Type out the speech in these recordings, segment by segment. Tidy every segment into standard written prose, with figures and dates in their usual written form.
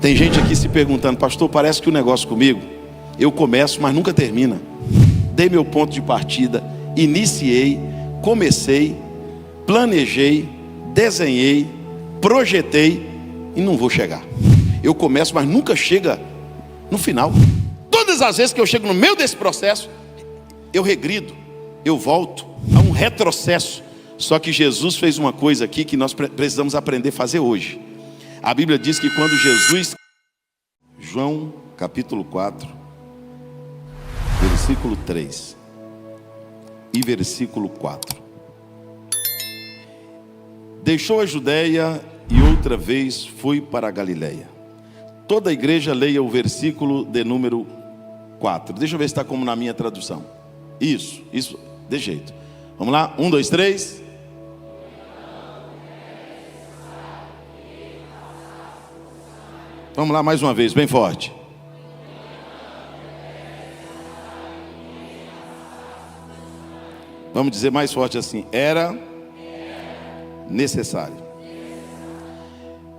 Tem gente aqui se perguntando: pastor, parece que o negócio comigo, eu começo, mas nunca termina. Dei meu ponto de partida, iniciei, comecei, planejei, desenhei, projetei e não vou chegar. Eu começo, mas nunca chega no final. Todas as vezes que eu chego no meio desse processo, eu regrido, eu volto a um retrocesso. Só que Jesus fez uma coisa aqui que nós precisamos aprender a fazer hoje. A Bíblia diz que quando Jesus, João capítulo 4, versículo 3 e versículo 4. Deixou a Judeia e outra vez foi para a Galileia. Toda a igreja leia o versículo de número 4. Deixa eu ver se está como na minha tradução. Isso, de jeito. Vamos lá, 1, 2, 3. Vamos lá mais uma vez, bem forte. Vamos dizer mais forte assim: era necessário.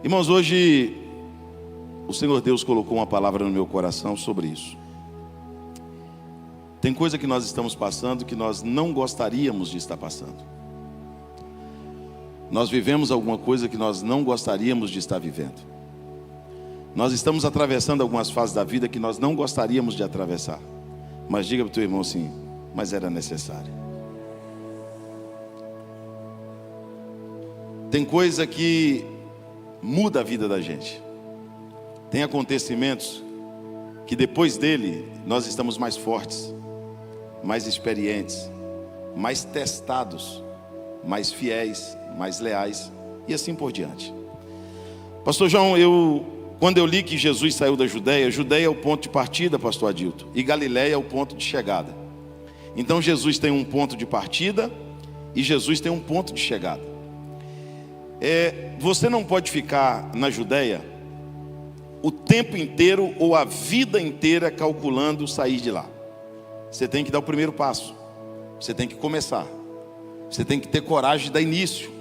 Irmãos, hoje o Senhor Deus colocou uma palavra no meu coração sobre isso. Tem coisa que nós estamos passando que nós não gostaríamos de estar passando. Nós vivemos alguma coisa que nós não gostaríamos de estar vivendo. Nós estamos atravessando algumas fases da vida que nós não gostaríamos de atravessar. Mas diga para o teu irmão assim: mas era necessário. Tem coisa que muda a vida da gente. Tem acontecimentos que depois dele nós estamos mais fortes, mais experientes, mais testados, mais fiéis, mais leais e assim por diante. Pastor João, quando eu li que Jesus saiu da Judeia, Judeia é o ponto de partida, pastor Adilto, e Galileia é o ponto de chegada. Então Jesus tem um ponto de partida e Jesus tem um ponto de chegada. Você não pode ficar na Judeia o tempo inteiro ou a vida inteira calculando sair de lá. Você tem que dar o primeiro passo. Você tem que começar. Você tem que ter coragem de dar início.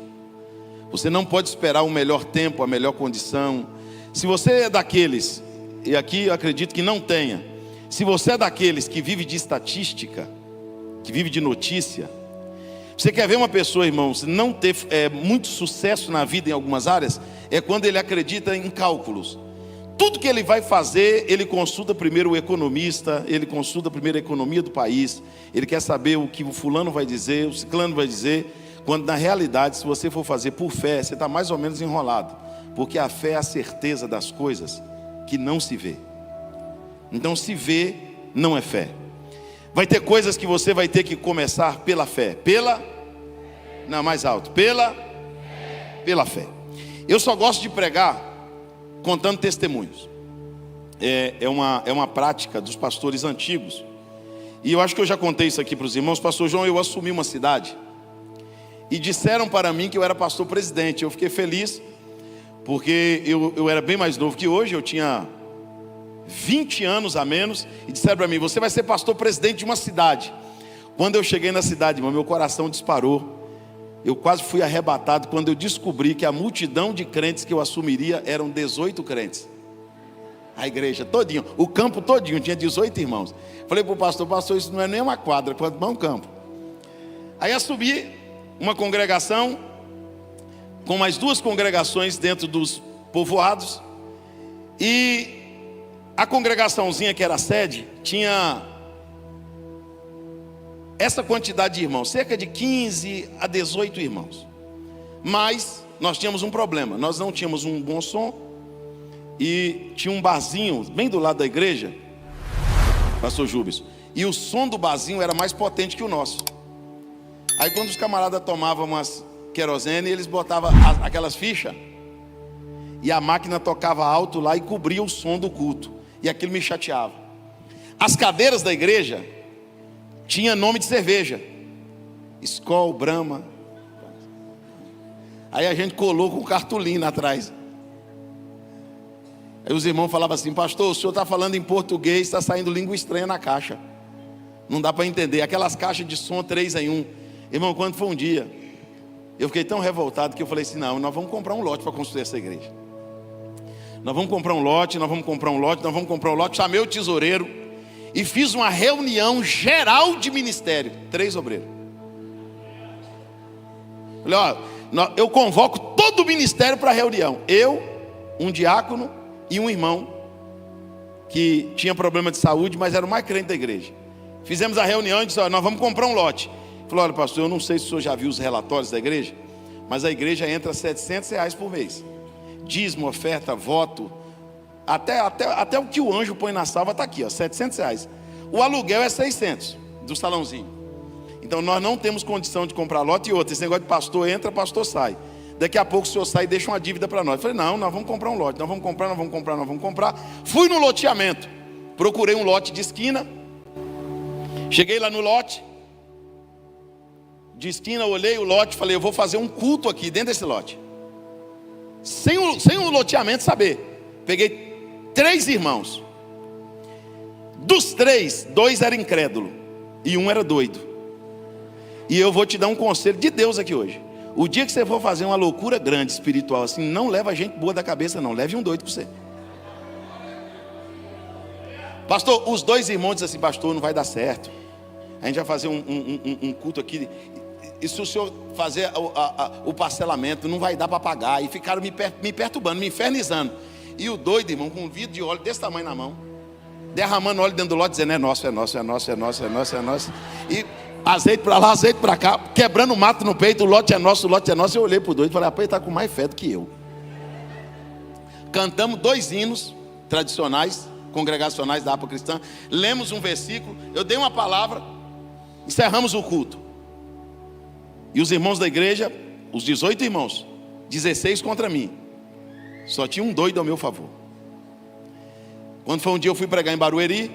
Você não pode esperar o melhor tempo, a melhor condição. Se você é daqueles, e aqui eu acredito que não tenha, se você é daqueles que vive de estatística, que vive de notícia, você quer ver uma pessoa, irmãos, não ter muito sucesso na vida em algumas áreas, é quando ele acredita em cálculos. Tudo que ele vai fazer, ele consulta primeiro o economista, ele consulta primeiro a economia do país, ele quer saber o que o fulano vai dizer, o ciclano vai dizer, quando na realidade, se você for fazer por fé, você está mais ou menos enrolado, porque a fé é a certeza das coisas que não se vê. Então se vê, não é fé. Vai ter coisas que você vai ter que começar pela fé, não, mais alto, pela fé. Eu só gosto de pregar contando testemunhos. É uma prática dos pastores antigos. E eu acho que eu já contei isso aqui para os irmãos. Pastor João, eu assumi uma cidade e disseram para mim que eu era pastor presidente. Eu fiquei feliz, porque eu era bem mais novo que hoje. Eu tinha 20 anos a menos. E disseram para mim: você vai ser pastor presidente de uma cidade. Quando eu cheguei na cidade, irmão, meu coração disparou. Eu quase fui arrebatado quando eu descobri que a multidão de crentes que eu assumiria eram 18 crentes. A igreja todinho, o campo todinho, tinha 18 irmãos. Falei para o pastor: pastor, isso não é nem uma quadra, quanto mais um campo. Aí assumi uma congregação, com mais 2 congregações dentro dos povoados. E a congregaçãozinha que era a sede, tinha essa quantidade de irmãos, cerca de 15 a 18 irmãos. Mas nós tínhamos um problema: nós não tínhamos um bom som. E tinha um barzinho bem do lado da igreja, pastor Júbis, e o som do barzinho era mais potente que o nosso. Aí quando os camaradas tomavam umas querosene, eles botavam aquelas fichas, e a máquina tocava alto lá e cobria o som do culto. E aquilo me chateava. As cadeiras da igreja tinha nome de cerveja: Skol, Brahma. Aí a gente colou com cartolina atrás. Aí os irmãos falavam assim: pastor, o senhor está falando em português, está saindo língua estranha na caixa, não dá para entender. Aquelas caixas de som 3 em 1. Irmão, quando foi um dia, eu fiquei tão revoltado que eu falei assim: não, nós vamos comprar um lote para construir essa igreja. nós vamos comprar um lote, nós vamos comprar um lote, nós vamos comprar um lote. Chamei o tesoureiro e fiz uma reunião geral de ministério. 3 obreiros. Falei, ó, eu convoco todo o ministério para a reunião. Eu, um diácono e um irmão que tinha problema de saúde, mas era o mais crente da igreja. Fizemos a reunião e disse, ó, nós vamos comprar um lote. Falei, olha pastor, eu não sei se o senhor já viu os relatórios da igreja, mas a igreja entra R$700 por mês. Dízimo, oferta, voto, até o que o anjo põe na salva está aqui, ó, R$700. O aluguel é 600 do salãozinho. Então nós não temos condição de comprar lote. E outra, esse negócio de pastor entra, pastor sai. Daqui a pouco o senhor sai e deixa uma dívida para nós. Eu falei, não, nós vamos comprar um lote, nós vamos comprar. Fui no loteamento, procurei um lote de esquina. Cheguei lá no lote de esquina, olhei o lote, falei, eu vou fazer um culto aqui dentro desse lote, sem o loteamento saber. Peguei 3 irmãos. Dos 3, 2 eram incrédulos e 1 era doido. E eu vou te dar um conselho de Deus aqui hoje. O dia que você for fazer uma loucura grande espiritual assim, não leva gente boa da cabeça não, leve um doido com você. Pastor, os 2 irmãos disseram assim, pastor, não vai dar certo. A gente vai fazer um culto aqui. E se o senhor fazer o parcelamento, não vai dar para pagar. E ficaram me perturbando, me infernizando. E o doido, irmão, com um vidro de óleo desse tamanho na mão, derramando óleo dentro do lote, dizendo, é nosso. E azeite para lá, azeite para cá, quebrando o mato no peito, o lote é nosso. Eu olhei para o doido e falei, rapaz, ele está com mais fé do que eu. Cantamos 2 hinos tradicionais, congregacionais da APA Cristã. Lemos um versículo, eu dei uma palavra, encerramos o culto. E os irmãos da igreja, os 18 irmãos, 16 contra mim. Só tinha um doido ao meu favor. Quando foi um dia eu fui pregar em Barueri,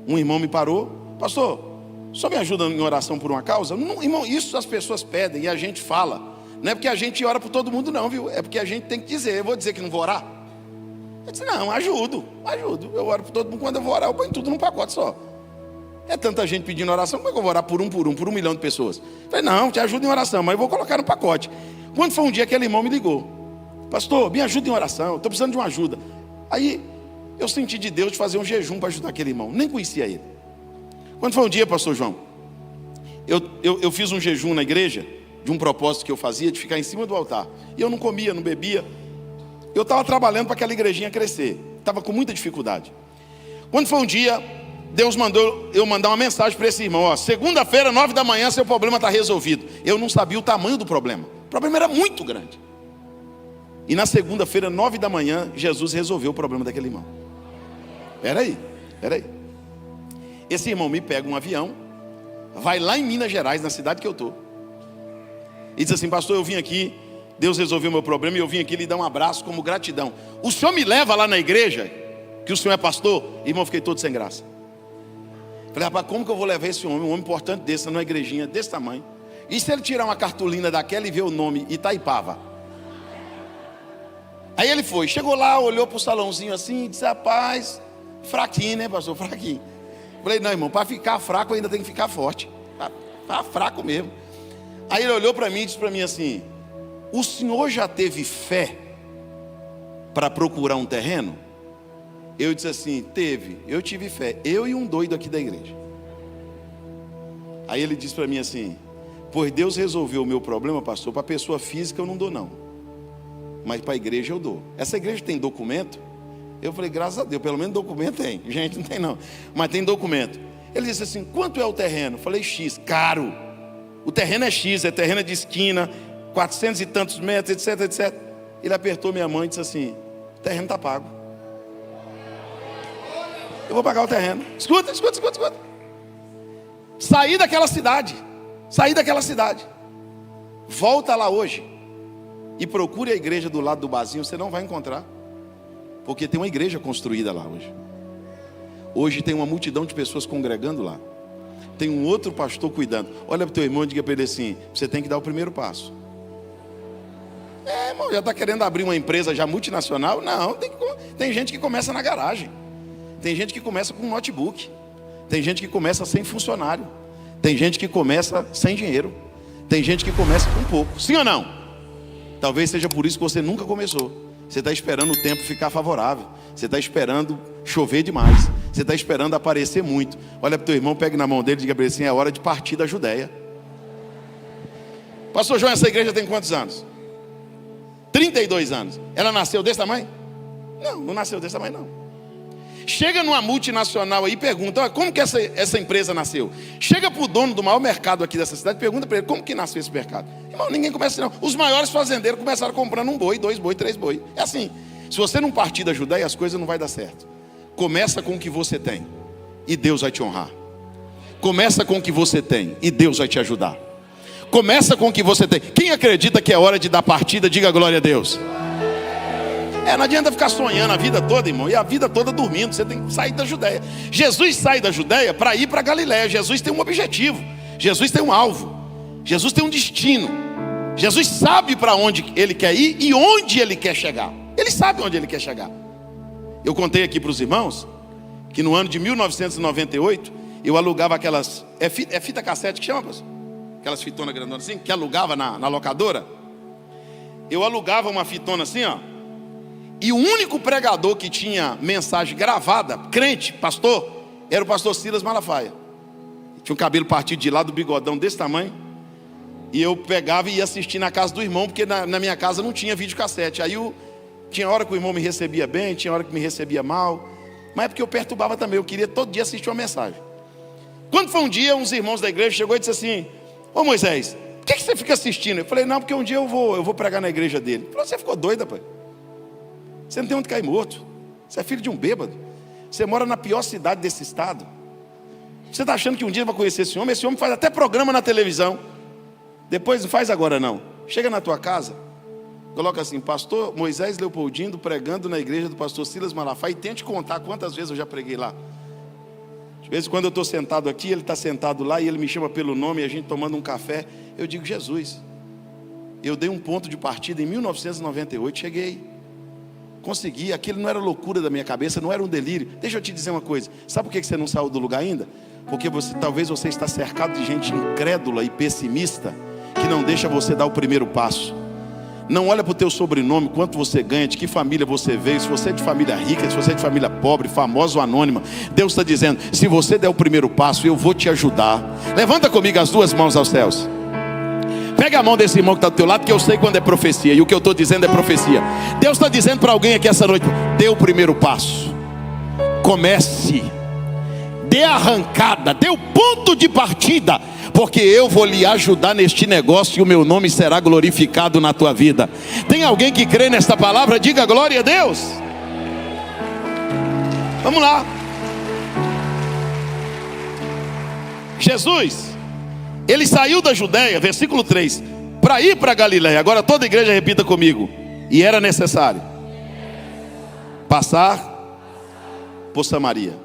um irmão me parou, pastor, só me ajuda em oração por uma causa? Não, irmão, isso as pessoas pedem e a gente fala. Não é porque a gente ora por todo mundo não, viu? É porque a gente tem que dizer. Eu vou dizer que não vou orar? Eu disse, não, ajudo. Eu oro por todo mundo, quando eu vou orar eu ponho tudo num pacote só. É tanta gente pedindo oração, como é que eu vou orar por 1 milhão de pessoas? Eu falei, não, te ajudo em oração, mas eu vou colocar no pacote. Quando foi um dia, aquele irmão me ligou, pastor, me ajuda em oração, estou precisando de uma ajuda. Aí eu senti de Deus de fazer um jejum para ajudar aquele irmão, nem conhecia ele. Quando foi um dia, pastor João, eu fiz um jejum na igreja, de um propósito que eu fazia, de ficar em cima do altar. E eu não comia, não bebia. Eu estava trabalhando para aquela igrejinha crescer, estava com muita dificuldade. Quando foi um dia, Deus mandou eu mandar uma mensagem para esse irmão, ó, segunda-feira, 9 da manhã, seu problema está resolvido. Eu não sabia o tamanho do problema. O problema era muito grande. E na segunda-feira, 9 da manhã, Jesus resolveu o problema daquele irmão. Peraí. Esse irmão me pega um avião, vai lá em Minas Gerais, na cidade que eu estou, e diz assim, pastor, eu vim aqui, Deus resolveu o meu problema, e eu vim aqui lhe dar um abraço como gratidão. O senhor me leva lá na igreja, que o senhor é pastor? Irmão, fiquei todo sem graça. Falei, rapaz, como que eu vou levar esse homem, um homem importante desse, numa igrejinha desse tamanho? E se ele tirar uma cartolina daquela e ver o nome Itaipava? Aí ele foi, chegou lá, olhou para o salãozinho assim e disse, rapaz, fraquinho, né, pastor, fraquinho. Falei, não, irmão, para ficar fraco ainda tem que ficar forte. Tá fraco mesmo. Aí ele olhou para mim e disse para mim assim, o senhor já teve fé para procurar um terreno? Eu disse assim, teve, eu tive fé, eu e um doido aqui da igreja. Aí ele disse para mim assim, pois Deus resolveu o meu problema, pastor, para a pessoa física eu não dou não, mas para a igreja eu dou. Essa igreja tem documento? Eu falei, graças a Deus, pelo menos documento tem. Gente, não tem não, mas tem documento. Ele disse assim, quanto é o terreno? Eu falei, X, caro. O terreno é X, é terreno de esquina, 400 e tantos metros, etc. Ele apertou minha mão e disse assim, o terreno está pago. Eu vou pagar o terreno. Escuta. Saí daquela cidade. Volta lá hoje e procure a igreja do lado do barzinho. Você não vai encontrar, porque tem uma igreja construída lá hoje. Hoje tem uma multidão de pessoas congregando lá. Tem um outro pastor cuidando. Olha para o teu irmão e diga para ele assim, você tem que dar o primeiro passo. Irmão, já está querendo abrir uma empresa já multinacional? Não, tem gente que começa na garagem. Tem gente que começa com um notebook. Tem gente que começa sem funcionário. Tem gente que começa sem dinheiro. Tem gente que começa com pouco. Sim ou não? Talvez seja por isso que você nunca começou. Você está esperando o tempo ficar favorável. Você está esperando chover demais. Você está esperando aparecer muito. Olha para o teu irmão, pegue na mão dele e diga para ele assim: é hora de partir da Judéia. Pastor João, essa igreja tem quantos anos? 32 anos. Ela nasceu desse tamanho? Não, não nasceu desse tamanho não. Chega numa multinacional aí e pergunta: olha, como que essa empresa nasceu? Chega para o dono do maior mercado aqui dessa cidade e pergunta para ele: como que nasceu esse mercado? Irmão, ninguém começa assim não. Os maiores fazendeiros começaram comprando 1 boi, 2 boi, 3 boi. É assim. Se você não partir da Judéia, as coisas não vai dar certo. Começa com o que você tem e Deus vai te honrar. Começa com o que você tem e Deus vai te ajudar. Começa com o que você tem. Quem acredita que é hora de dar partida, diga glória a Deus. Não adianta ficar sonhando a vida toda, irmão, e a vida toda dormindo. Você tem que sair da Judéia. Jesus sai da Judéia para ir para Galiléia. Jesus tem um objetivo. Jesus tem um alvo. Jesus tem um destino. Jesus sabe para onde ele quer ir e onde ele quer chegar. Ele sabe onde ele quer chegar. Eu contei aqui para os irmãos que no ano de 1998 eu alugava aquelas... É fita cassete que chama, pastor? Aquelas fitonas grandonas assim, que alugava na locadora. Eu alugava uma fitona assim, ó. E o único pregador que tinha mensagem gravada, crente, pastor, era o pastor Silas Malafaia. Tinha um cabelo partido de lado, bigodão desse tamanho. E eu pegava e ia assistir na casa do irmão, porque na minha casa não tinha videocassete. Aí tinha hora que o irmão me recebia bem, tinha hora que me recebia mal. Mas é porque eu perturbava também, eu queria todo dia assistir uma mensagem. Quando foi um dia, uns irmãos da igreja chegou e disse assim: ô Moisés, por que você fica assistindo? Eu falei: não, porque um dia eu vou pregar na igreja dele. Ele falou: você ficou doido, rapaz? Você não tem onde cair morto. Você é filho de um bêbado. Você mora na pior cidade desse estado. Você está achando que um dia vai conhecer esse homem? Esse homem faz até programa na televisão. Depois não faz agora não. Chega na tua casa, coloca assim: pastor Moisés Leopoldino pregando na igreja do pastor Silas Malafaia. E tente contar quantas vezes eu já preguei lá. Às vezes quando eu estou sentado aqui, ele está sentado lá e ele me chama pelo nome, e a gente tomando um café, eu digo: Jesus, eu dei um ponto de partida em 1998, cheguei, consegui. Aquilo não era loucura da minha cabeça, não era um delírio. Deixa eu te dizer uma coisa: sabe por que você não saiu do lugar ainda? Porque talvez você está cercado de gente incrédula e pessimista, que não deixa você dar o primeiro passo. Não olha para o teu sobrenome, quanto você ganha, de que família você veio, se você é de família rica, se você é de família pobre, famosa ou anônima. Deus está dizendo: se você der o primeiro passo, eu vou te ajudar. Levanta comigo as duas mãos aos céus. Pega a mão desse irmão que está do teu lado, que eu sei quando é profecia, e o que eu estou dizendo é profecia. Deus está dizendo para alguém aqui essa noite: dê o primeiro passo. Comece, dê a arrancada, dê o ponto de partida, porque eu vou lhe ajudar neste negócio e o meu nome será glorificado na tua vida. Tem alguém que crê nesta palavra? Diga glória a Deus. Vamos lá. Jesus, ele saiu da Judéia, versículo 3, para ir para Galiléia. Agora toda a igreja repita comigo: e era necessário passar por Samaria.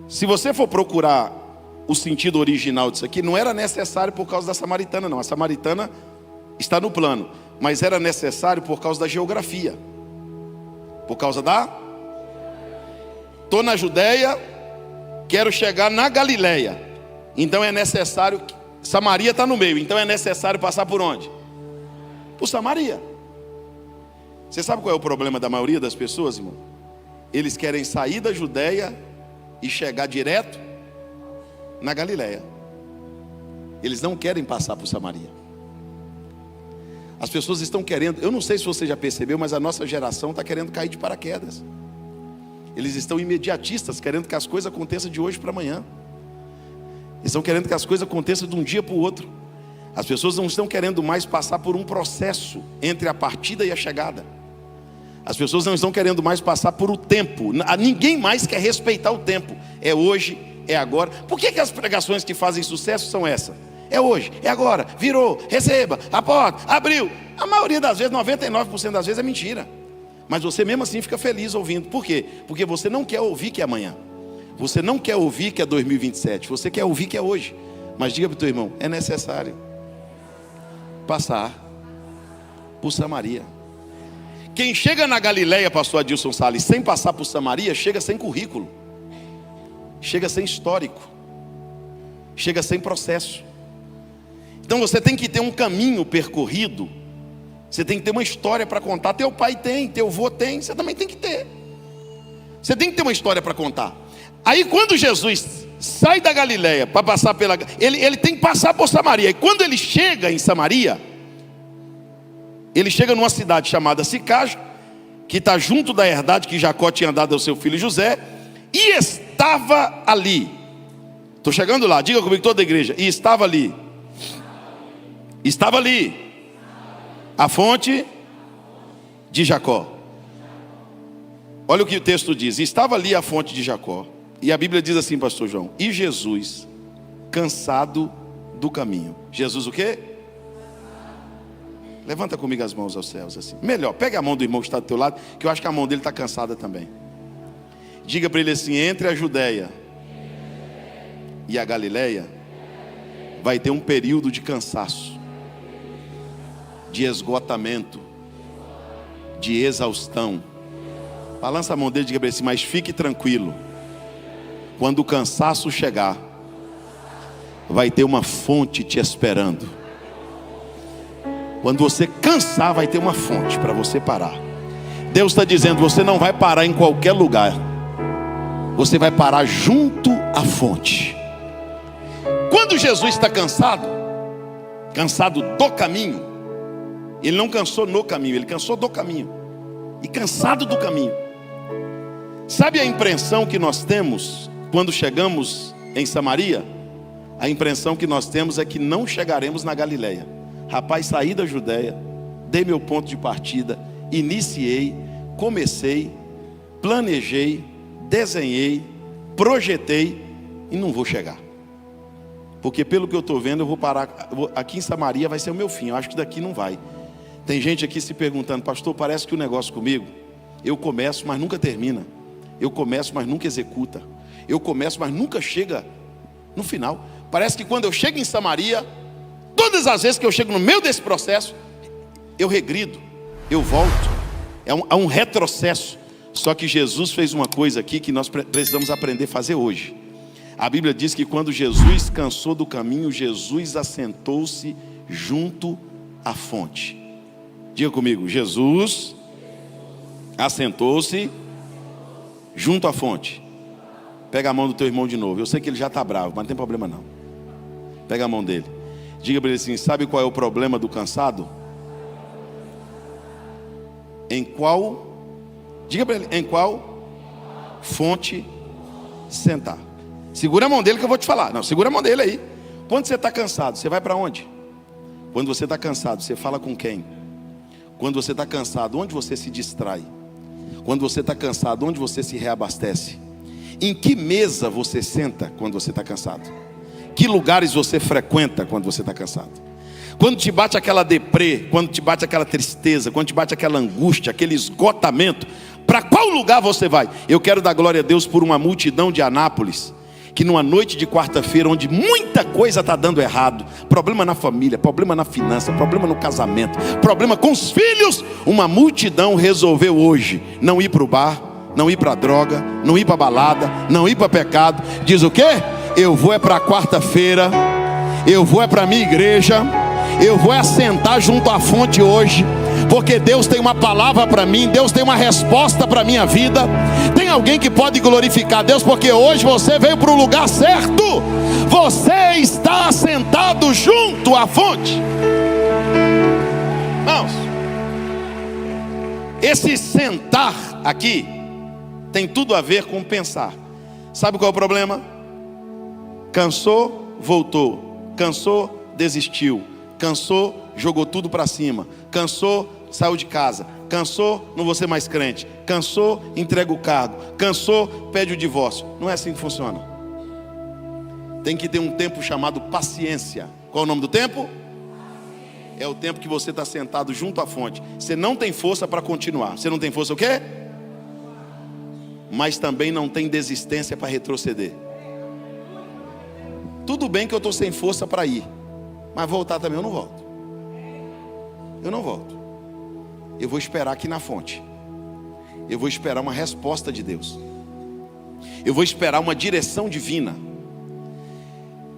Se você for procurar o sentido original disso aqui, não era necessário por causa da samaritana, não. A samaritana está no plano, mas era necessário por causa da geografia. Por causa estou na Judéia, quero chegar na Galiléia. Então é necessário, Samaria está no meio, então é necessário passar por onde? Por Samaria. Você sabe qual é o problema da maioria das pessoas, irmão? Eles querem sair da Judéia e chegar direto na Galiléia. Eles não querem passar por Samaria. As pessoas estão querendo, eu não sei se você já percebeu, mas a nossa geração está querendo cair de paraquedas. Eles estão imediatistas, querendo que as coisas aconteçam de hoje para amanhã. Eles estão querendo que as coisas aconteçam de um dia para o outro. As pessoas não estão querendo mais passar por um processo entre a partida e a chegada. As pessoas não estão querendo mais passar por o tempo. Ninguém mais quer respeitar o tempo. É hoje, é agora. Por que as pregações que fazem sucesso são essas? É hoje, é agora, virou, receba, a porta, abriu. A maioria das vezes, 99% das vezes é mentira. Mas você mesmo assim fica feliz ouvindo. Por quê? Porque você não quer ouvir que é amanhã. Você não quer ouvir que é 2027. Você quer ouvir que é hoje. Mas diga para o teu irmão: é necessário passar por Samaria. Quem chega na Galiléia, pastor Adilson Salles, sem passar por Samaria, chega sem currículo, chega sem histórico, chega sem processo. Então você tem que ter um caminho percorrido Você tem que ter uma história para contar. Teu pai tem, teu avô tem, você também tem que ter. Você tem que ter uma história para contar. Aí quando Jesus sai da Galileia para passar pela... Ele tem que passar por Samaria. E quando ele chega em Samaria, ele chega numa cidade chamada Sicar, que está junto da herdade que Jacó tinha dado ao seu filho José. E estava ali. Estou chegando lá, diga comigo toda a igreja. E estava ali. Estava ali a fonte de Jacó. Olha o que o texto diz. Estava ali a fonte de Jacó. E a Bíblia diz assim, pastor João: e Jesus, cansado do caminho. Jesus o quê? Levanta comigo as mãos aos céus assim. Melhor, pega a mão do irmão que está do teu lado, que eu acho que a mão dele está cansada também. Diga para ele assim: entre a Judéia e a Galileia vai ter um período de cansaço, de esgotamento, de exaustão. Balança a mão dele e diga para ele assim: mas fique tranquilo, quando o cansaço chegar, vai ter uma fonte te esperando. Quando você cansar, vai ter uma fonte para você parar. Deus está dizendo: você não vai parar em qualquer lugar, você vai parar junto à fonte. Quando Jesus está cansado, cansado do caminho, ele não cansou no caminho, ele cansou do caminho. E cansado do caminho. Sabe a impressão que nós temos quando chegamos em Samaria? A impressão que nós temos é que não chegaremos na Galileia. Rapaz, saí da Judéia, dei meu ponto de partida, iniciei, comecei, planejei, desenhei, projetei e não vou chegar. Porque pelo que eu estou vendo, eu vou parar aqui em Samaria, vai ser o meu fim. Eu acho que daqui não vai. Tem gente aqui se perguntando: pastor, parece que o negócio comigo, eu começo, mas nunca termina. Eu começo, mas nunca executa. Eu começo, mas nunca chega no final. Parece que quando eu chego em Samaria, todas as vezes que eu chego no meio desse processo, eu regrido, eu volto. Há um retrocesso. Só que Jesus fez uma coisa aqui que nós precisamos aprender a fazer hoje. A Bíblia diz que quando Jesus cansou do caminho, Jesus assentou-se junto à fonte. Diga comigo: Jesus assentou-se junto à fonte. Pega a mão do teu irmão de novo. Eu sei que ele já está bravo, mas não tem problema não. Pega a mão dele. Diga para ele assim: sabe qual é o problema do cansado? Diga para ele: em qual fonte sentar? Segura a mão dele que eu vou te falar. Não, segura a mão dele aí. Quando você está cansado, você vai para onde? Quando você está cansado, você fala com quem? Quando você está cansado, onde você se distrai? Quando você está cansado, onde você se reabastece? Em que mesa você senta quando você está cansado? Que lugares você frequenta quando você está cansado? Quando te bate aquela deprê, quando te bate aquela tristeza, quando te bate aquela angústia, aquele esgotamento, para qual lugar você vai? Eu quero dar glória a Deus por uma multidão de Anápolis, que numa noite de quarta-feira, onde muita coisa está dando errado, problema na família, problema na finança, problema no casamento, problema com os filhos, uma multidão resolveu hoje não ir para o bar, não ir para a droga, não ir para a balada, não ir para pecado. Diz o quê? Eu vou é para quarta-feira, eu vou é para a minha igreja, eu vou assentar junto à fonte hoje, porque Deus tem uma palavra para mim, Deus tem uma resposta para a minha vida. Tem alguém que pode glorificar Deus, porque hoje você veio para o lugar certo. Você está assentado junto à fonte. Irmãos, esse sentar aqui tem tudo a ver com pensar. Sabe qual é o problema? Cansou, voltou. Cansou, desistiu. Cansou, jogou tudo para cima. Cansou, saiu de casa. Cansou, não vou ser mais crente. Cansou, entrega o cargo. Cansou, pede o divórcio. Não é assim que funciona. Tem que ter um tempo chamado paciência. Qual é o nome do tempo? É o tempo que você está sentado junto à fonte. Você não tem força para continuar. Você não tem força o quê? Mas também não tem desistência para retroceder. Tudo bem que eu estou sem força para ir, mas voltar também eu não volto. Eu não volto. Eu vou esperar aqui na fonte. Eu vou esperar uma resposta de Deus. Eu vou esperar uma direção divina.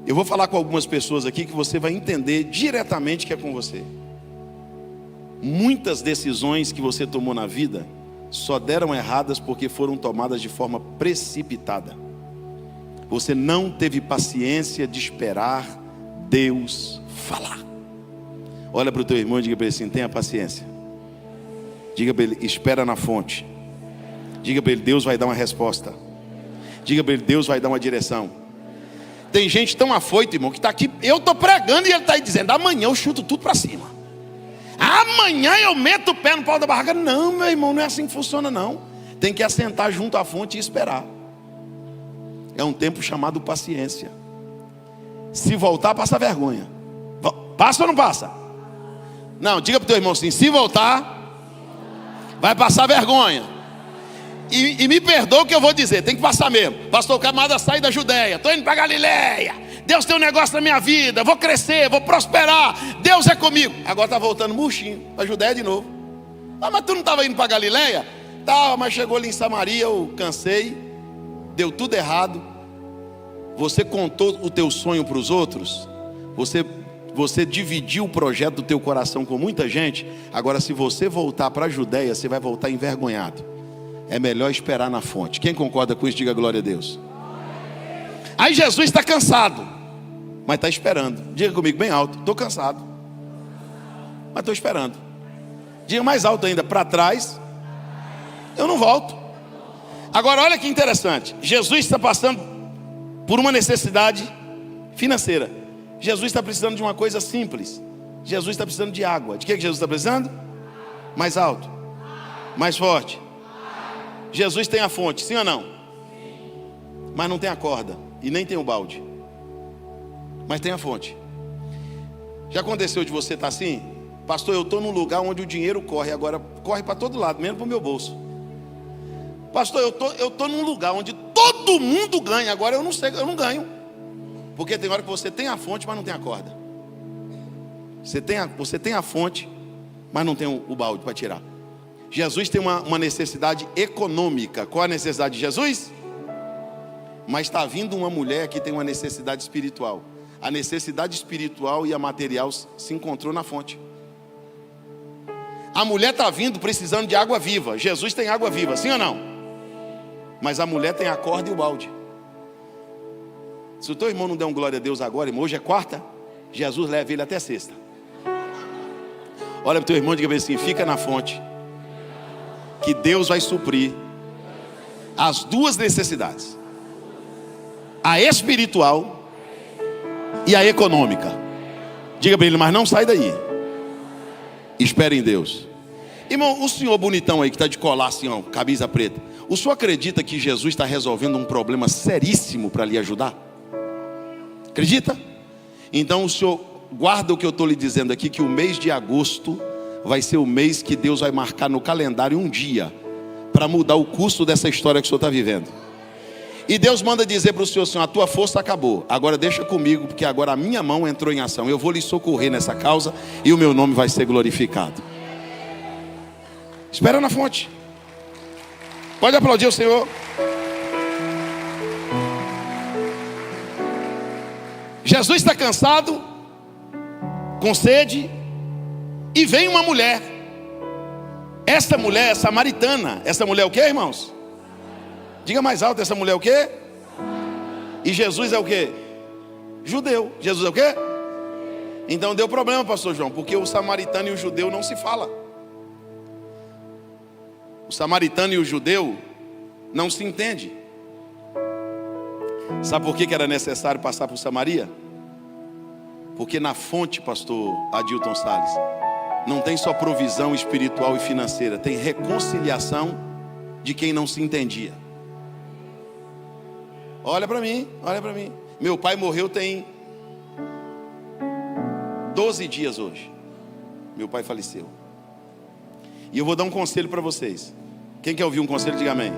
Eu vou falar com algumas pessoas aqui que você vai entender diretamente que é com você. Muitas decisões que você tomou na vida só deram erradas porque foram tomadas de forma precipitada. Você não teve paciência de esperar Deus falar. Olha para o teu irmão e diga para ele assim: tenha paciência. Diga para ele: espera na fonte. Diga para ele: Deus vai dar uma resposta. Diga para ele: Deus vai dar uma direção. Tem gente tão afoito, irmão, que está aqui. Eu estou pregando e ele está aí dizendo: amanhã eu chuto tudo para cima. Amanhã eu meto o pé no pau da barraca. Não, meu irmão, não é assim que funciona, não. Tem que assentar junto à fonte e esperar. É um tempo chamado paciência. Se voltar, passa vergonha. Passa ou não passa? Não, diga para o teu irmão assim: se voltar, vai passar vergonha. E me perdoa o que eu vou dizer, tem que passar mesmo. Pastor, o camarada sai da Judéia, estou indo para Galileia. Deus tem um negócio na minha vida, vou crescer, vou prosperar, Deus é comigo. Agora está voltando murchinho para a Judéia de novo. Ah, mas tu não estava indo para Galileia? Tá, mas chegou ali em Samaria, eu cansei, deu tudo errado. Você contou o teu sonho para os outros, você dividiu o projeto do teu coração com muita gente. Agora, se você voltar para a Judéia, você vai voltar envergonhado. É melhor esperar na fonte. Quem concorda com isso, diga glória a Deus. Aí Jesus está cansado, mas está esperando. Diga comigo bem alto: estou cansado, mas estou esperando. Diga mais alto ainda: para trás eu não volto. Agora olha que interessante. Jesus está passando por uma necessidade financeira. Jesus está precisando de uma coisa simples. Jesus está precisando de água. De que Jesus está precisando? Mais alto, mais forte. Jesus tem a fonte, sim ou não? Mas não tem a corda e nem tem o balde. Mas tem a fonte. Já aconteceu de você estar assim? Pastor, eu estou num lugar onde o dinheiro corre. Agora corre para todo lado, menos para o meu bolso. Pastor, eu tô num lugar onde todo mundo ganha. Agora eu não sei, eu não ganho. Porque tem hora que você tem a fonte, mas não tem a corda. Você tem a fonte, mas não tem o balde para tirar. Jesus tem uma necessidade econômica. Qual a necessidade de Jesus? Mas está vindo uma mulher que tem uma necessidade espiritual. A necessidade espiritual e a material se encontrou na fonte. A mulher está vindo precisando de água viva. Jesus tem água viva, sim ou não? Mas a mulher tem a corda e o balde. Se o teu irmão não der um glória a Deus agora, irmão, hoje é quarta, Jesus leva ele até sexta. Olha para o teu irmão e diga assim: fica na fonte, que Deus vai suprir as duas necessidades, a espiritual e a econômica. Diga para ele: mas não sai daí, espere em Deus. Irmão, o senhor bonitão aí que está de colar assim, ó, camisa preta, o senhor acredita que Jesus está resolvendo um problema seríssimo para lhe ajudar? Acredita? Então o senhor guarda o que eu estou lhe dizendo aqui, que o mês de agosto vai ser o mês que Deus vai marcar no calendário um dia para mudar o curso dessa história que o senhor está vivendo. E Deus manda dizer para o senhor assim: a tua força acabou, agora deixa comigo, porque agora a minha mão entrou em ação. Eu vou lhe socorrer nessa causa e o meu nome vai ser glorificado. Espera na fonte. Pode aplaudir o Senhor. Jesus está cansado, com sede, e vem uma mulher. Essa mulher é samaritana. Essa mulher é o que, irmãos? Diga mais alto: essa mulher é o que? E Jesus é o que? Judeu. Jesus é o que? Então deu problema, pastor João, porque o samaritano e o judeu não se falam. O samaritano e o judeu não se entendem. Sabe por que era necessário passar por Samaria? Porque na fonte, pastor Adilton Salles, não tem só provisão espiritual e financeira, tem reconciliação de quem não se entendia. Olha para mim, olha para mim. Meu pai morreu tem 12 dias hoje. Meu pai faleceu. E eu vou dar um conselho para vocês. Quem quer ouvir um conselho, diga amém.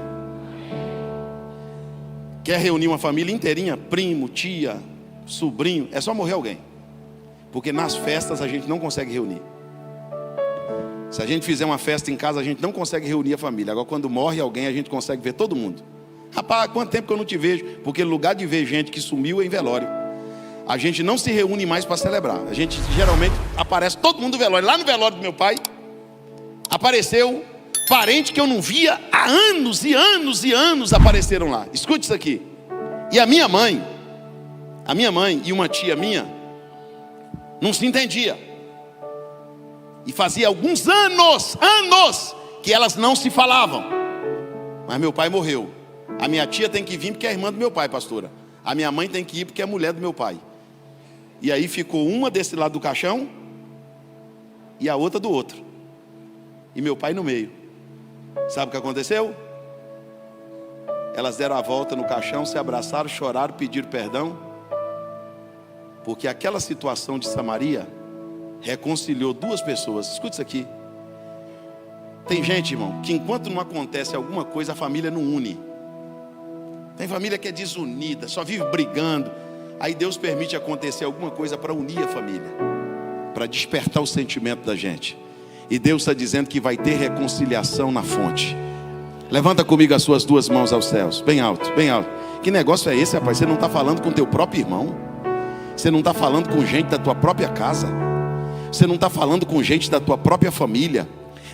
Quer reunir uma família inteirinha? Primo, tia, sobrinho. É só morrer alguém. Porque nas festas a gente não consegue reunir. Se a gente fizer uma festa em casa, a gente não consegue reunir a família. Agora quando morre alguém, a gente consegue ver todo mundo. Rapaz, quanto tempo que eu não te vejo? Porque no lugar de ver gente que sumiu é em velório. A gente não se reúne mais para celebrar. A gente geralmente aparece todo mundo no velório. Lá no velório do meu pai, apareceu parente que eu não via há anos e anos e anos, apareceram lá. Escute isso aqui. E a minha mãe e uma tia minha não se entendia. E fazia alguns anos que elas não se falavam. Mas meu pai morreu. A minha tia tem que vir porque é irmã do meu pai, pastora. A minha mãe tem que ir porque é mulher do meu pai. E aí ficou uma desse lado do caixão e a outra do outro. E meu pai no meio. Sabe o que aconteceu? Elas deram a volta no caixão, se abraçaram, choraram, pediram perdão. Porque aquela situação de Samaria reconciliou duas pessoas. Escute isso aqui. Tem gente, irmão, que enquanto não acontece alguma coisa, a família não une. Tem família que é desunida, só vive brigando. Aí Deus permite acontecer alguma coisa para unir a família, para despertar o sentimento da gente. E Deus está dizendo que vai ter reconciliação na fonte. Levanta comigo as suas duas mãos aos céus, bem alto, bem alto. Que negócio é esse, rapaz? Você não está falando com teu próprio irmão. Você não está falando com gente da tua própria casa. Você não está falando com gente da tua própria família.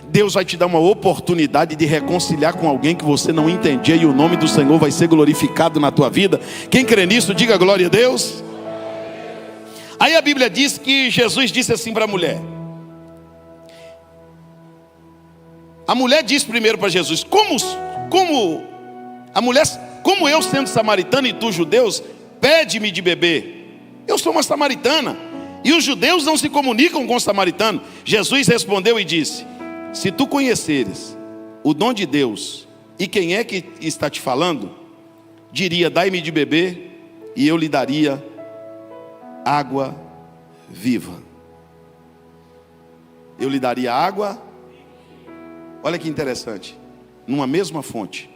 Deus vai te dar uma oportunidade de reconciliar com alguém que você não entendia, e o nome do Senhor vai ser glorificado na tua vida. Quem crê nisso, diga glória a Deus. Aí a Bíblia diz que Jesus disse assim para a mulher. A mulher disse primeiro para Jesus: como eu sendo samaritana e tu judeus, pede-me de beber. Eu sou uma samaritana e os judeus não se comunicam com o samaritano. Jesus respondeu e disse: se tu conheceres o dom de Deus e quem é que está te falando, diria: dai-me de beber, e eu lhe daria água viva. Eu lhe daria água. Olha que interessante. Numa mesma fonte,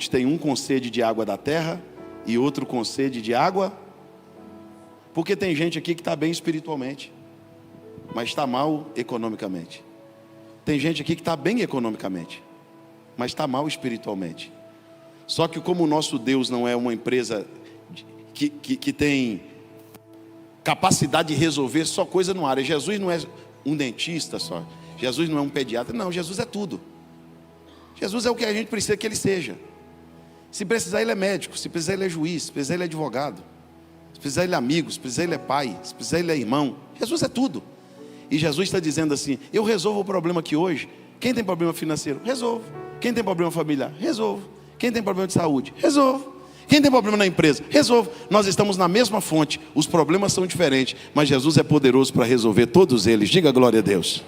tem um com sede de água da terra e outro com sede de água. Porque tem gente aqui que está bem espiritualmente, mas está mal economicamente. Tem gente aqui que está bem economicamente, mas está mal espiritualmente. Só que como o nosso Deus não é uma empresa que tem capacidade de resolver só coisa no área. Jesus não é um dentista só. Jesus não é um pediatra. Não, Jesus é tudo. Jesus é o que a gente precisa que Ele seja. Se precisar, Ele é médico. Se precisar, Ele é juiz. Se precisar, Ele é advogado. Se precisar, Ele é amigo. Se precisar, Ele é pai. Se precisar, Ele é irmão. Jesus é tudo. E Jesus está dizendo assim: eu resolvo o problema aqui hoje. Quem tem problema financeiro? Resolvo. Quem tem problema familiar? Resolvo. Quem tem problema de saúde? Resolvo. Quem tem problema na empresa? Resolvo. Nós estamos na mesma fonte. Os problemas são diferentes, mas Jesus é poderoso para resolver todos eles. Diga glória a Deus.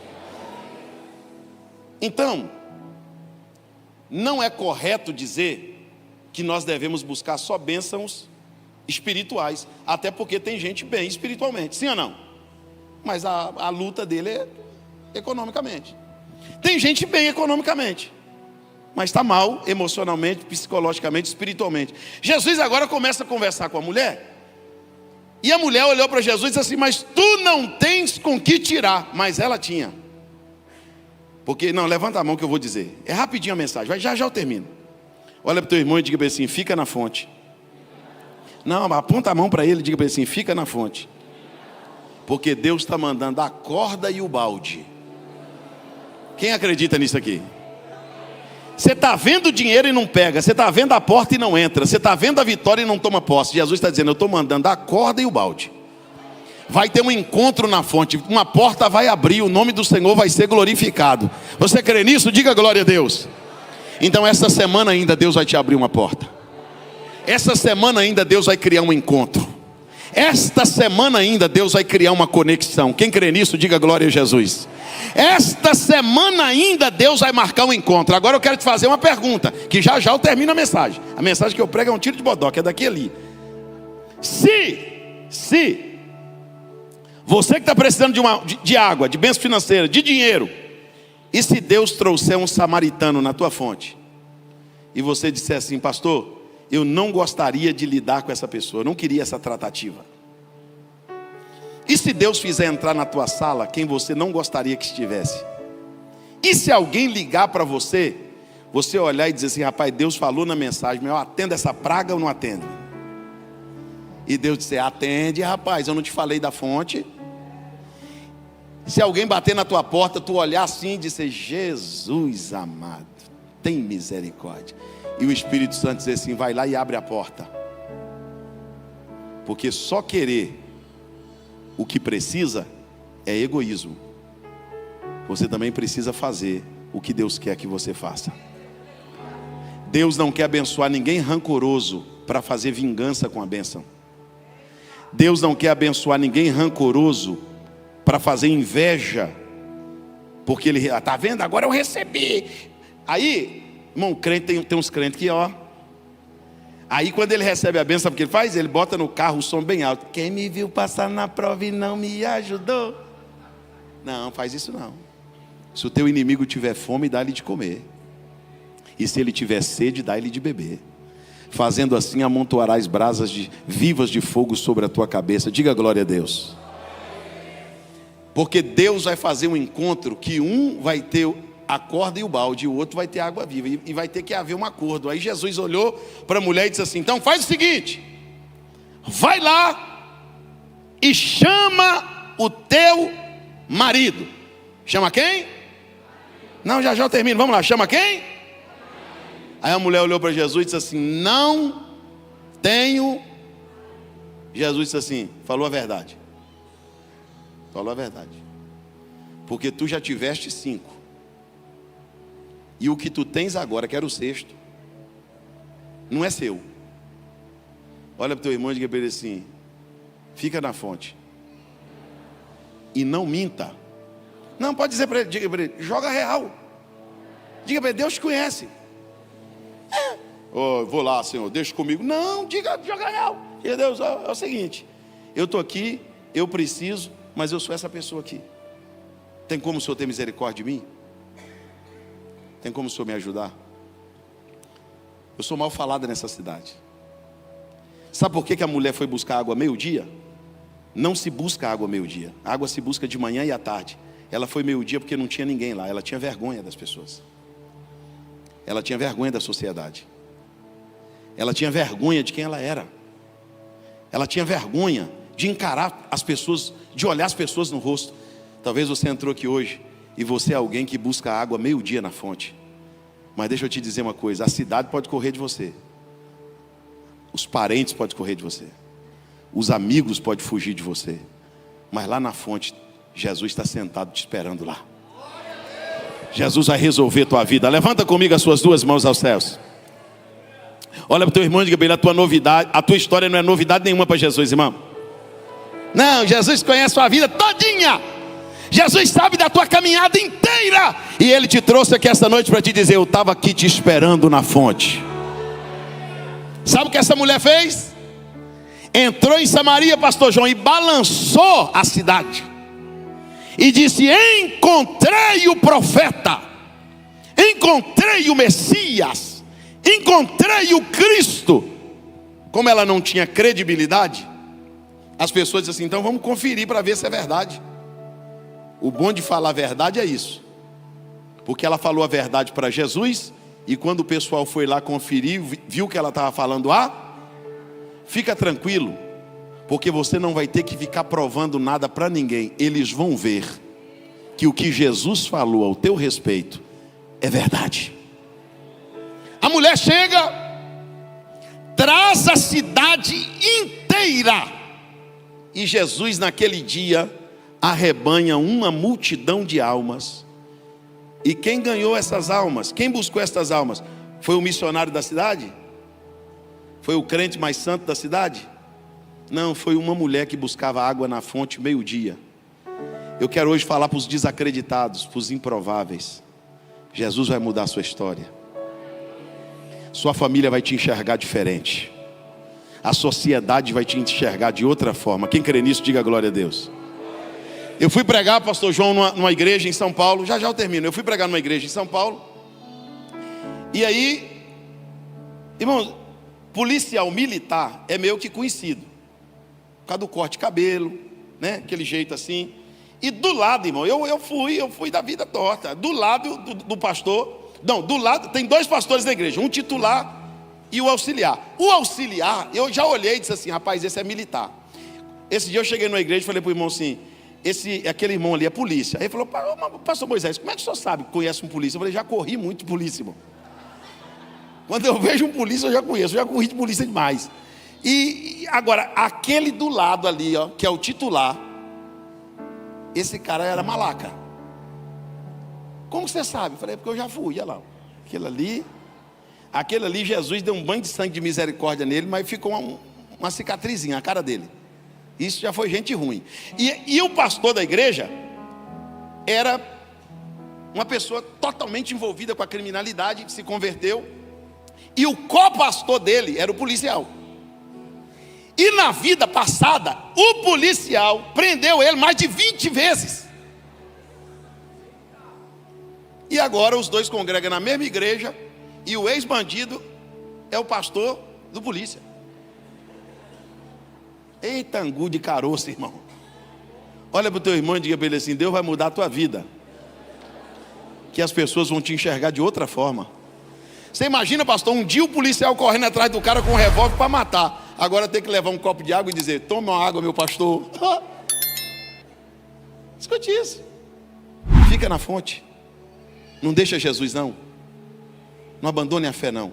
Então, não é correto dizer que nós devemos buscar só bênçãos espirituais, até porque tem gente bem espiritualmente, sim ou não? Mas a luta dele é economicamente. Tem gente bem economicamente, mas está mal emocionalmente, psicologicamente, espiritualmente. Jesus agora começa a conversar com a mulher, e a mulher olhou para Jesus e disse assim: mas tu não tens com que tirar. Mas ela tinha. Porque, não, levanta a mão que eu vou dizer. É rapidinho a mensagem, já eu termino. Olha para o teu irmão e diga para ele assim: fica na fonte. Não, aponta a mão para ele e diga para ele assim: fica na fonte. Porque Deus está mandando a corda e o balde. Quem acredita nisso aqui? Você está vendo o dinheiro e não pega. Você está vendo a porta e não entra. Você está vendo a vitória e não toma posse. Jesus está dizendo: eu estou mandando a corda e o balde. Vai ter um encontro na fonte. Uma porta vai abrir. O nome do Senhor vai ser glorificado. Você crê nisso? Diga glória a Deus. Então essa semana ainda Deus vai te abrir uma porta. Essa semana ainda Deus vai criar um encontro. Esta semana ainda Deus vai criar uma conexão. Quem crê nisso, diga glória a Jesus. Esta semana ainda Deus vai marcar um encontro. Agora eu quero te fazer uma pergunta, que já eu termino a mensagem. A mensagem que eu prego é um tiro de bodoque, é daqui ali. Se você que está precisando de água, de bênção financeira, de dinheiro, e se Deus trouxer um samaritano na tua fonte, e você disser assim: pastor, eu não gostaria de lidar com essa pessoa, eu não queria essa tratativa. E se Deus fizer entrar na tua sala quem você não gostaria que estivesse? E se alguém ligar para você, você olhar e dizer assim: rapaz, Deus falou na mensagem, mas eu atendo essa praga ou não atendo? E Deus disser: atende, rapaz, eu não te falei da fonte. Se alguém bater na tua porta, tu olhar assim e dizer: Jesus amado, tem misericórdia. E o Espírito Santo dizer assim: vai lá e abre a porta. Porque só querer o que precisa é egoísmo. Você também precisa fazer o que Deus quer que você faça. Deus não quer abençoar ninguém rancoroso para fazer vingança com a bênção. Deus não quer abençoar ninguém rancoroso para fazer inveja, porque ele está vendo, agora eu recebi. Aí, irmão, crente tem uns crentes que aí quando ele recebe a bênção, sabe o que ele faz? Ele bota no carro o som bem alto. Quem me viu passar na prova e não me ajudou? Não, faz isso não. Se o teu inimigo tiver fome, dá-lhe de comer. E se ele tiver sede, dá-lhe de beber. Fazendo assim, amontoarás brasas vivas de fogo sobre a tua cabeça. Diga glória a Deus. Porque Deus vai fazer um encontro que um vai ter a corda e o balde, e o outro vai ter água viva, e vai ter que haver um acordo. Aí Jesus olhou para a mulher e disse assim: então faz o seguinte, vai lá e chama o teu marido. Chama quem? Não, já eu termino, vamos lá, chama quem? Aí a mulher olhou para Jesus e disse assim: não tenho. Jesus disse assim: falou a verdade. Falou a verdade. Porque tu já tiveste 5. E o que tu tens agora, que era o 6º, não é seu. Olha para o teu irmão e diga para ele assim: fica na fonte. E não minta. Não, pode dizer para ele, diga para ele: joga real. Diga para ele: Deus te conhece. Vou lá, Senhor, deixa comigo. Não, joga real. Diga: Deus, é o seguinte, eu estou aqui, eu preciso, mas eu sou essa pessoa aqui. Tem como o Senhor ter misericórdia de mim? Tem como o Senhor me ajudar? Eu sou mal falada nessa cidade. Sabe por que a mulher foi buscar água meio-dia? Não se busca água meio-dia. A água se busca de manhã e à tarde. Ela foi meio-dia porque não tinha ninguém lá. Ela tinha vergonha das pessoas. Ela tinha vergonha da sociedade. Ela tinha vergonha de quem ela era. Ela tinha vergonha de encarar as pessoas, de olhar as pessoas no rosto. Talvez você entrou aqui hoje e você é alguém que busca água meio-dia na fonte. Mas deixa eu te dizer uma coisa: a cidade pode correr de você, os parentes podem correr de você, os amigos podem fugir de você, mas lá na fonte Jesus está sentado te esperando lá. Jesus vai resolver a tua vida. Levanta comigo as suas duas mãos aos céus. Olha para o teu irmão e diga para ele: a tua novidade, a tua história não é novidade nenhuma para Jesus, irmão. Não, Jesus conhece a sua vida todinha. Jesus sabe da tua caminhada inteira. E Ele te trouxe aqui esta noite para te dizer: eu estava aqui te esperando na fonte. Sabe o que essa mulher fez? Entrou em Samaria, pastor João, e balançou a cidade. E disse: encontrei o profeta, encontrei o Messias, encontrei o Cristo. Como ela não tinha credibilidade, as pessoas dizem assim: então vamos conferir para ver se é verdade. O bom de falar a verdade é isso, porque ela falou a verdade para Jesus, e quando o pessoal foi lá conferir, viu que ela estava falando fica tranquilo, porque você não vai ter que ficar provando nada para ninguém. Eles vão ver que o que Jesus falou ao teu respeito é verdade. A mulher chega, traz a cidade inteira, e Jesus naquele dia arrebanha uma multidão de almas. E quem ganhou essas almas? Quem buscou essas almas? Foi o missionário da cidade? Foi o crente mais santo da cidade? Não, foi uma mulher que buscava água na fonte meio-dia. Eu quero hoje falar para os desacreditados, para os improváveis: Jesus vai mudar a sua história. Sua família vai te enxergar diferente. A sociedade vai te enxergar de outra forma. Quem crê nisso, diga glória a Deus. Eu fui pregar, pastor João, numa igreja em São Paulo. Já eu termino. Eu fui pregar numa igreja em São Paulo. E aí, irmão, policial militar é meio que conhecido por causa do corte de cabelo, né? Aquele jeito assim. E do lado, irmão, eu fui da vida torta. Do lado do pastor, não, do lado, tem 2 pastores da igreja, um titular e o auxiliar. O auxiliar, eu já olhei e disse assim: rapaz, esse é militar. Esse dia eu cheguei numa igreja e falei para o irmão assim: aquele irmão ali é polícia. Aí ele falou: pastor Moisés, como é que o senhor sabe que conhece um polícia? Eu falei: já corri muito de polícia, irmão. Quando eu vejo um polícia eu já conheço, eu já corri de polícia demais. E agora, aquele do lado ali, ó, que é o titular, esse cara era malaca. Como você sabe? Eu falei: porque eu já fui, olha lá. Aquele ali, Jesus deu um banho de sangue de misericórdia nele, mas ficou uma cicatrizinha na cara dele. Isso já foi gente ruim. E o pastor da igreja era uma pessoa totalmente envolvida com a criminalidade, que se converteu. E o co-pastor dele era o policial. E na vida passada, o policial prendeu ele mais de 20 vezes. E agora os dois congregam na mesma igreja, e o ex-bandido é o pastor do polícia. Eita, angu de caroço, irmão. Olha para o teu irmão e diga para ele assim: Deus vai mudar a tua vida, que as pessoas vão te enxergar de outra forma. Você imagina, pastor, um dia o policial correndo atrás do cara com um revólver para matar. Agora tem que levar um copo de água e dizer: toma uma água, meu pastor. Escute isso. Fica na fonte. Não deixa Jesus não. Não abandone a fé não.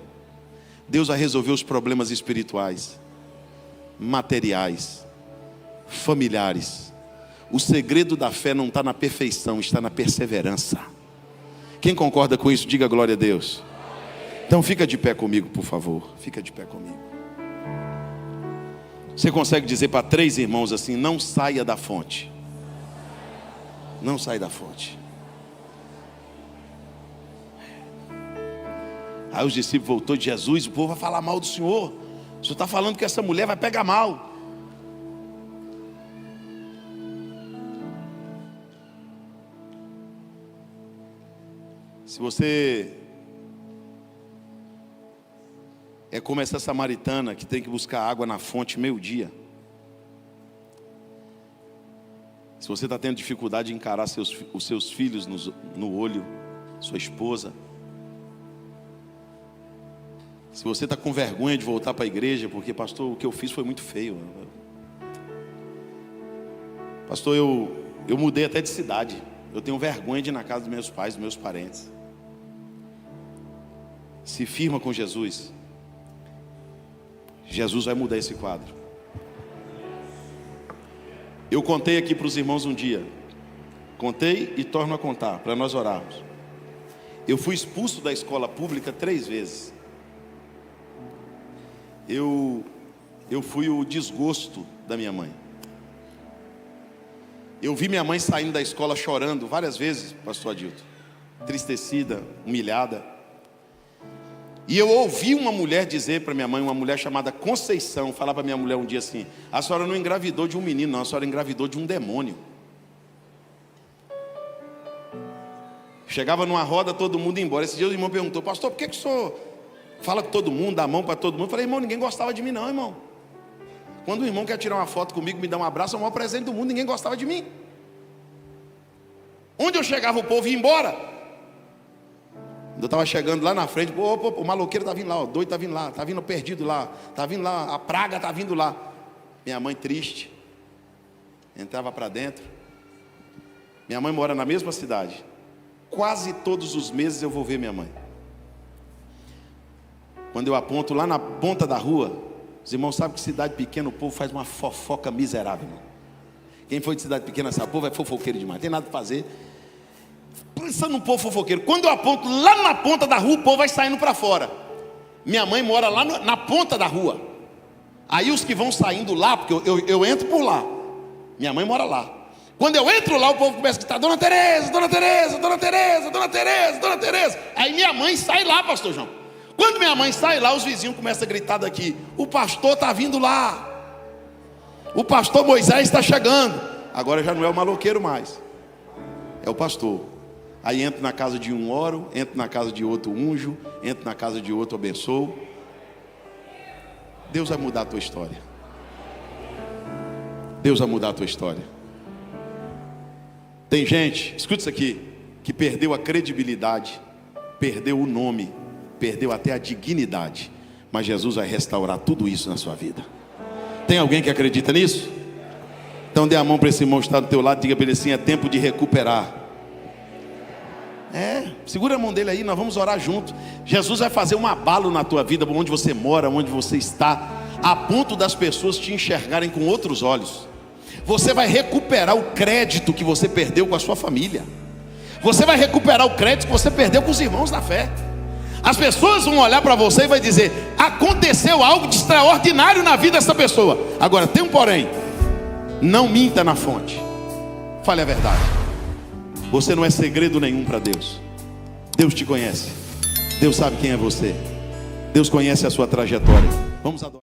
Deus vai resolver os problemas espirituais, materiais, familiares. O segredo da fé não está na perfeição, está na perseverança. Quem concorda com isso, diga glória a Deus. Então fica de pé comigo, por favor. Fica de pé comigo. Você consegue dizer para 3 irmãos assim: não saia da fonte. Não saia da fonte. Aí os discípulos voltou de Jesus: o povo vai falar mal do Senhor. O Senhor está falando que essa mulher vai pegar mal. Se você é como essa samaritana que tem que buscar água na fonte meio-dia, se você está tendo dificuldade de encarar os seus filhos no olho, sua esposa, se você está com vergonha de voltar para a igreja, porque pastor, o que eu fiz foi muito feio. Pastor, eu mudei até de cidade. Eu tenho vergonha de ir na casa dos meus pais, dos meus parentes. Se firma com Jesus. Jesus vai mudar esse quadro. Eu contei aqui para os irmãos um dia. Contei e torno a contar, para nós orarmos. Eu fui expulso da escola pública 3 vezes. Eu fui o desgosto da minha mãe. Eu vi minha mãe saindo da escola chorando várias vezes, pastor Adilton, entristecida, humilhada. E eu ouvi uma mulher dizer para minha mãe, uma mulher chamada Conceição, falar para minha mulher um dia assim: a senhora não engravidou de um menino, não, a senhora engravidou de um demônio. Chegava numa roda, todo mundo ia embora. Esse dia o irmão perguntou: pastor, por que o senhor fala com todo mundo, dá a mão para todo mundo? Eu falei: irmão, ninguém gostava de mim não, irmão. Quando o irmão quer tirar uma foto comigo, me dá um abraço, é o maior presente do mundo, ninguém gostava de mim. Onde eu chegava o povo ia embora. Eu estava chegando lá na frente, o maloqueiro está vindo lá, o doido está vindo lá, está vindo perdido lá, está vindo lá, a praga está vindo lá. Minha mãe triste, entrava para dentro. Minha mãe mora na mesma cidade. Quase todos os meses eu vou ver minha mãe. Quando eu aponto lá na ponta da rua, os irmãos sabem que cidade pequena o povo faz uma fofoca miserável, irmão. Quem foi de cidade pequena sabe, o povo é fofoqueiro demais, não tem nada para fazer. Pensando no povo fofoqueiro, quando eu aponto lá na ponta da rua, o povo vai saindo para fora. Minha mãe mora lá na ponta da rua. Aí os que vão saindo lá, porque eu entro por lá, minha mãe mora lá. Quando eu entro lá, o povo começa a gritar: Dona Tereza, Dona Tereza, Dona Tereza, Dona Tereza, Dona Tereza. Aí minha mãe sai lá, pastor João. Quando minha mãe sai lá, os vizinhos começam a gritar daqui: o pastor está vindo lá, o pastor Moisés está chegando. Agora já não é o maloqueiro mais, é o pastor. Aí entro na casa de um, oro, entro na casa de outro, unjo, entro na casa de outro, abençoo. Deus vai mudar a tua história. Deus vai mudar a tua história. Tem gente, escuta isso aqui, que perdeu a credibilidade, perdeu o nome, perdeu até a dignidade, mas Jesus vai restaurar tudo isso na sua vida. Tem alguém que acredita nisso? Então dê a mão para esse irmão que está do teu lado, diga para ele assim: é tempo de recuperar. Segura a mão dele aí, nós vamos orar junto. Jesus vai fazer um abalo na tua vida, onde você mora, onde você está, a ponto das pessoas te enxergarem com outros olhos. Você vai recuperar o crédito que você perdeu com a sua família. Você vai recuperar o crédito que você perdeu com os irmãos da fé. As pessoas vão olhar para você e vai dizer: aconteceu algo de extraordinário na vida dessa pessoa. Agora tem um porém: não minta na fonte, fale a verdade. Você não é segredo nenhum para Deus. Deus te conhece. Deus sabe quem é você. Deus conhece a sua trajetória. Vamos adorar.